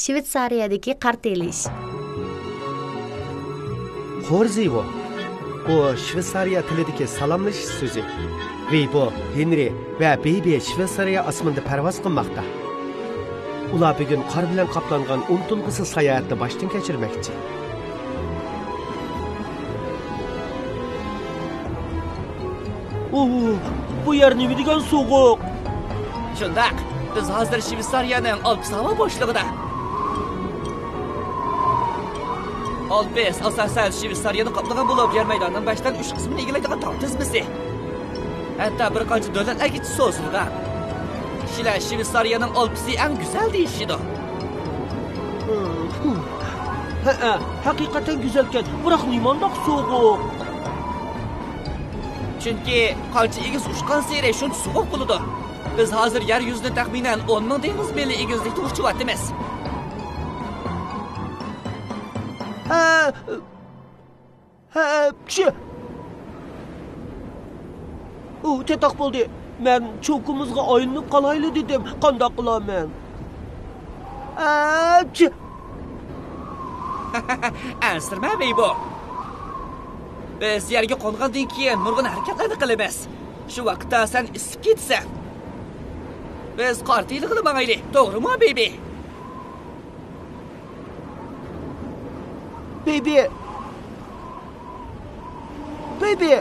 Shvetsariyadagi qartelish. Xorzivo. Bu Shvetsariya tilidagi salomlashish so'zi. Weibo, Henry va Baby Shvetsariya osmonda parvoz qilmoqda. Ular bugun qor bilan qoplangan unutilg'isiz sayohatni boshdan kechirmoqchi. Bu yer nima degan sovuq? Shundaq, biz hozir Shvetsariyaning Alps havo boshlig'ida. Alps asosan Shvetsariyani qoplagan bo'lib, yer maydonining 5dan 3 qismini egallaydigan tog' tizmasi. Hatto bir qancha davlatlarga so'zilgan. Kishilar Shvetsariyaning Alpsi eng go'zal deyishidi. Haqiqatan go'zalkan, biroq nimandoq sovuq? Chunki qancha egiz ushqan sari shuncha sovuq bo'ladi. Biz hozir yer yuzida taxminan 10 ming dengiz mili egizlikda uchyapmiz. Tetak bo'ldi. Men cho'kumizga aylanib qolayli dedim. Qandoq qilaman? Ansirma Weibo. Biz yerga qo'ngandan keyin nurg'un harakatlarni qilamiz. Shu vaqtda sen isib ketsan. Biz qartiylik qilmaylik, to'g'rimi Baby? Baby.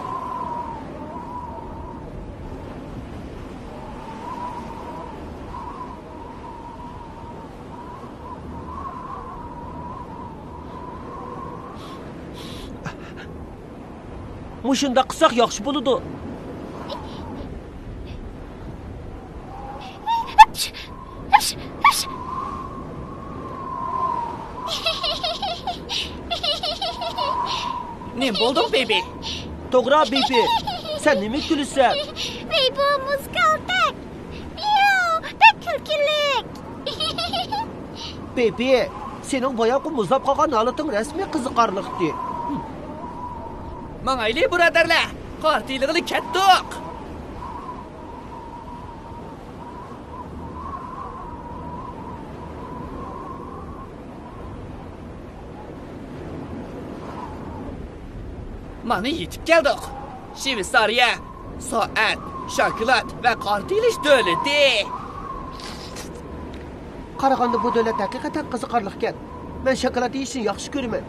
Mushunda qilsak yaxshi bo'ladi. Ne bo'ldi Baby? To'g'ri Baby. Sen nima kulisan? Weibo muzkaltak. Pek kulkilik. Baby, sening boyoqi muzlab qolgan holating rasmiy qiziqarliqdi. Mangayli birodarlar, qartiyligini ketdik. Mana yetib keldik. Shvetsariya, soat, shokolad va qartilish davlati. Qaraganda bu davlat haqiqatan qiziqarli ekan. Men shokolad yeyishni yaxshi ko'raman.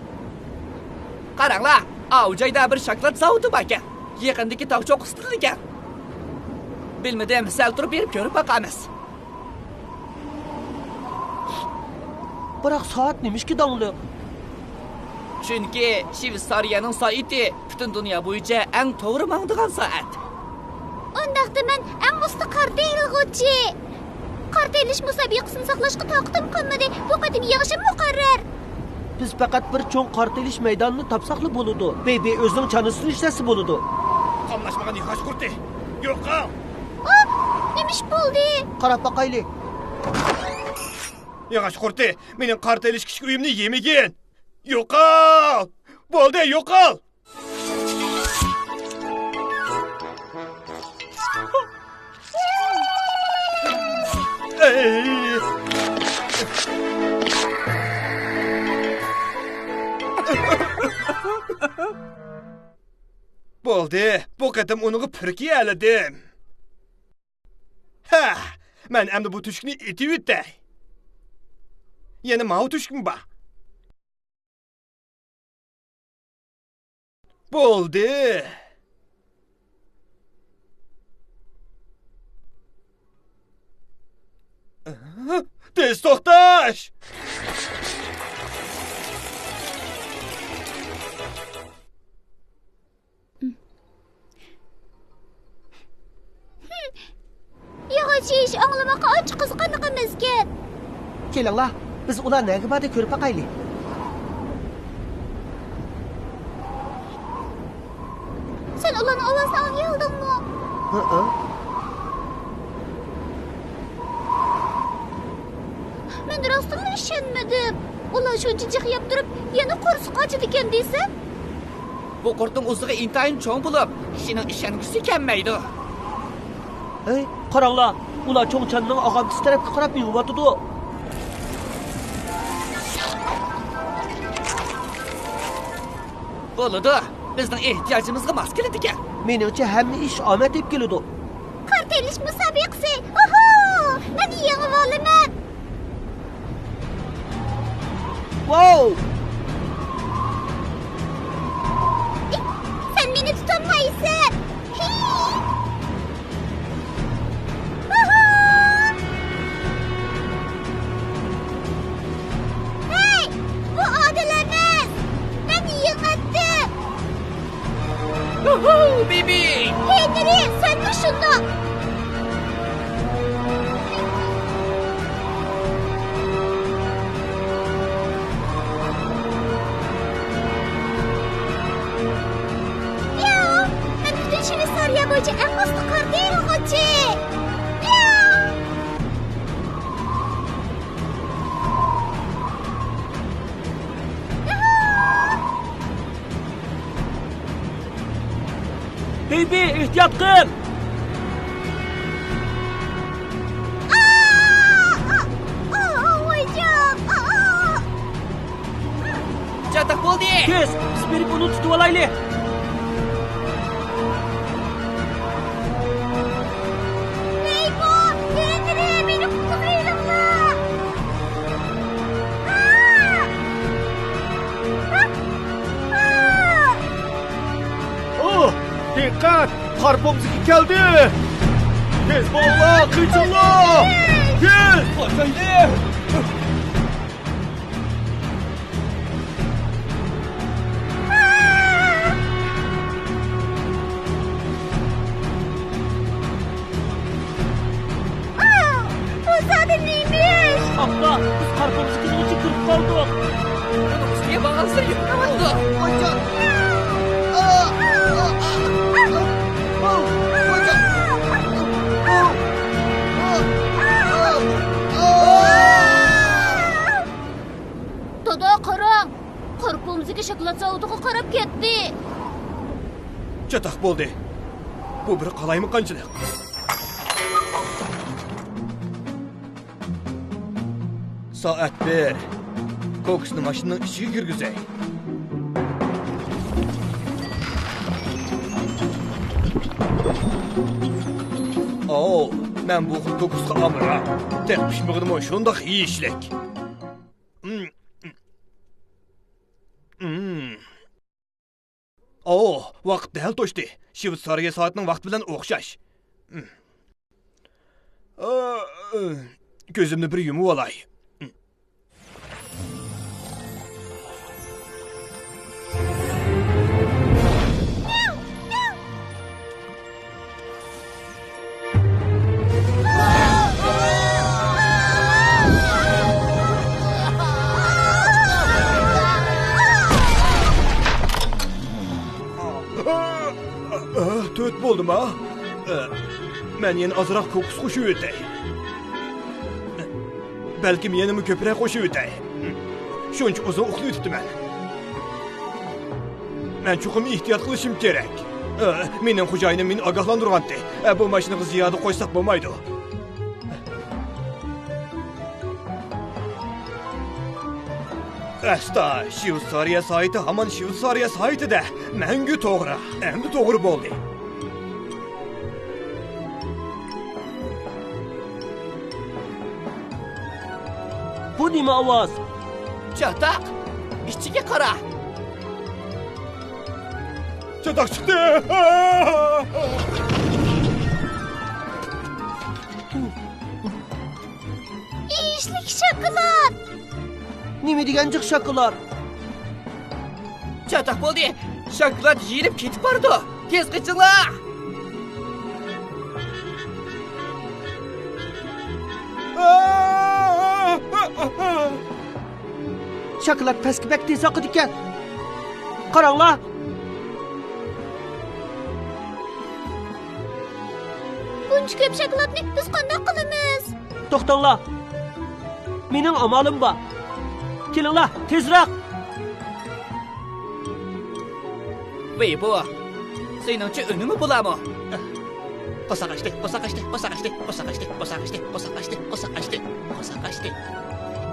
Qaranglar, u joyda bir shokolad zavodi bor ekan. Yaqindagi tog' cho'qqisidir ekan. Bilmadim, sal turib berib ko'rib boqamiz. Biroq soat nimishki donliq? Chunki Shvetsariyaning soati butun dunyo bo'yicha eng to'g'ri mangdigan soat. Undaqda men eng usta qarteylig'uchi. Qartelish musobaqasini saqlashga taqdim qilmadi. Bu qadim yig'ishim muqarrar. Biz faqat bir cho'ng qartelish maydonini topsaqli bo'ladi. Baby o'zining chanasini ishlasa bo'ladi. Qamlashmagan yig'ash qurti. Yo'q. Nima ish bo'ldi? Qarab boqaylik. Yig'ash qurti, mening qartelish kichik uyimni yemagan. Yo'qol! Bo'ldi, yo'qol! Bo'ldi, bu qatam uni pirki aladim. Men endi bu tushukni etib o'tay. Yana mav tushukmi bor? Bo'ldi. Tez to'xtash. Yig'ish anglamoqqa ochiq qiziqanligimizga. Kelinglar, biz ular nega borda ko'rib boqaylik. Sen ularni ovozini angliyordingmi? Men rostdan ishonmadim. Ular shuncha jihiyab turib, yana qursi qochdi ekan desa? Bu qurtning o'ziga intayin cho'ng bo'lib, kishining ishongisi kelmaydi. Qaranglar, ular cho'ngchanning og'amchisi tarafga qarab yuribdi. Bo'ladi. Bizning ehtiyojimizga mos keladi ekan. Meningcha hamma ish omad deb keladi. Kartelish musobaqasi. Oho! Men yengib olaman. Wow! Sen beni tutamaysan. Oho! Hey! Bu adil emas. Ben yengdim. Uhu, Bibi. Henry, sen de şunu. Ya, ben bütün Şveysariya boyunca en bastı kartıyla koçu. Ya. Baby, ehtiyot qil! Chatak bo'ldi. Tez, biz berib uni tutib olaylik. Ney bu? Henry, beni kurtarıyla. Oh, dikkat! Qor pomziki keldi. Tez bo'la, qichinglar! Tez! Qo'shaylik. Bu zaten neymiş? Abla, biz qor pomzikini içi kirib qoldik. Ustiga bag'alsa yutqamadi. Dada qarang. Qarpomziga shokolad zavodiga qarab ketdi. Çatak bo'ldi. Bu bir qalaymi qanchalik? Soat 1. Kokusni mashinaning ichiga kirgizay. Oo, men bu xil kokusga amram. Tek pishmig'ini shundoq yeyishlik. Oo, vaqt dal to'shdi. Shveysariya soatining vaqti bilan o'xshash. Ko'zimni bir yumib olay. To'rt bo'ldim ha. Men yana ozroq kokus qo'shib o'tay. Balkim yana ko'proq qo'shib o'tay. Shuncha uzun uxlab o'tibman. Men chuqur ehtiyot qilishim kerak. Mening xo'jayinim meni ogohlantirgandi. Bu mashinaga ziyoda qo'ysak bo'lmaydi. Asta, Shveysariya sayti hamon Shveysariya saytida. Menga to'g'ri. Endi to'g'ri bo'ldi. Bu nima ovoz? Chatak. Ichiga qara. Çatak çıktı. İyişlik shokolad. Nima degan jiq shokolad? Chatak bo'ldi. Shokolad yeyilib ketib bordi. Tez qichinglar. Shokolad pastga bak tez oqidi ekan. Qaranglar. Buncha ko'p shokoladni biz qanday qilamiz? To'xtanglar. Mening amalim bor. Kelinglar, tezroq. Voy bu. Seningcha unimi bo'ladimi? Qo'saqashdi.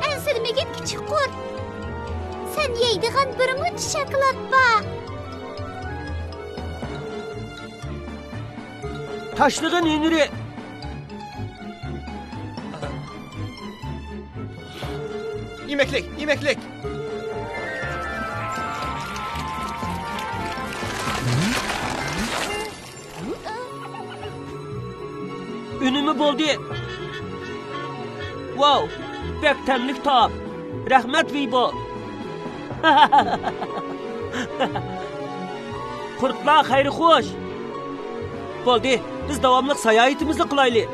Ensirmagin kichik qurt. Sen yeydigan bir muncha shokolad bor. Taşlığın Henry. Yemeklik. Ünümü buldu. Wow, bek temlik taam. Rahmet Vibo. Kurtlar hayri hoş. Buldu, biz davamlıq sayayetimizni qilayli.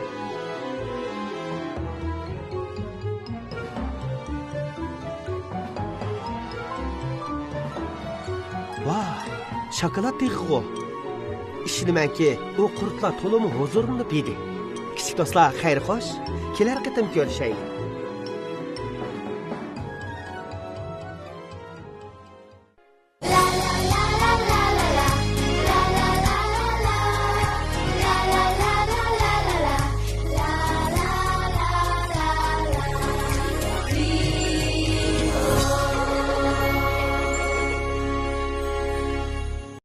Vah, şokolad teği. İşinimenki, o kurtlar tolumu huzurunu bildi. Kichik do'stlar, xayr xo'sh. Kelar qatim ko'rishaylik.